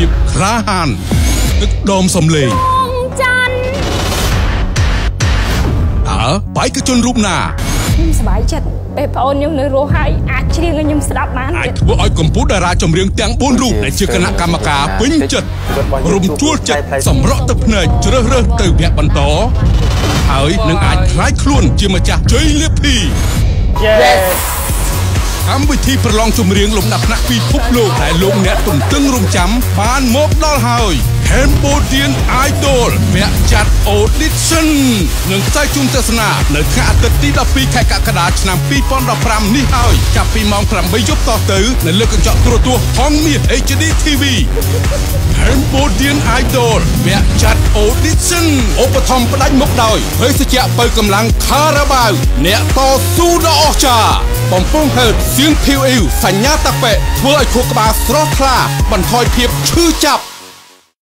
ភាពក្លាហានទឹកដមសំឡេងបេក្ខជនរូបណាខ្ញុំសប្បាយចិត្តពេលប្អូនខ្ញុំនៅរស់ហើយអាចច្រៀងឲ្យខ្ញុំស្ដាប់បានអាចធ្វើឲ្យកម្ពុជាតារាចម្រៀងទាំង4រូបដែលជាគណៈកម្មការពេញចិត្តរំជួលចិត្តសម្រក់ទឹកភ្នែកជ្រើសរើសទៅវគ្គបន្តហើយនឹងអាចខ្លាយខ្លួនជាម្ចាស់ជ័យលាភីកម្មវិធីប្រឡងចម្រៀងលំដាប់ថ្នាក់ពិភពលោកដែលលោកអ្នកទន្ទឹងរង់ចាំបានមកដល់ហើយ Cambodian Idol វគ្គចាត់ Audition នឹងផ្សាយជូនទស្សនានៅថ្ងៃអាទិត្យទី12ខែកក្កដាឆ្នាំ2015នេះហើយចាប់ពីម៉ោង 8 យប់តទៅនៅលើកញ្ចក់ទូរទស្សន៍ហងមាស HD TV Cambodian Idol វគ្គចាត់ Audition ឧបត្ថម្ភផ្ដាច់មុខដោយភេសជ្ជៈបើកម្លាំងខារ៉ាបាវអ្នកតស៊ូដ៏អស្ចារ្យបំពង់ហេតុសៀងភីវអ៊ីវសញ្ញាតាប៉េធ្វើឲ្យខួរក្បាលស្រស់ថ្លាបន្ថយភាពឈឺចាប់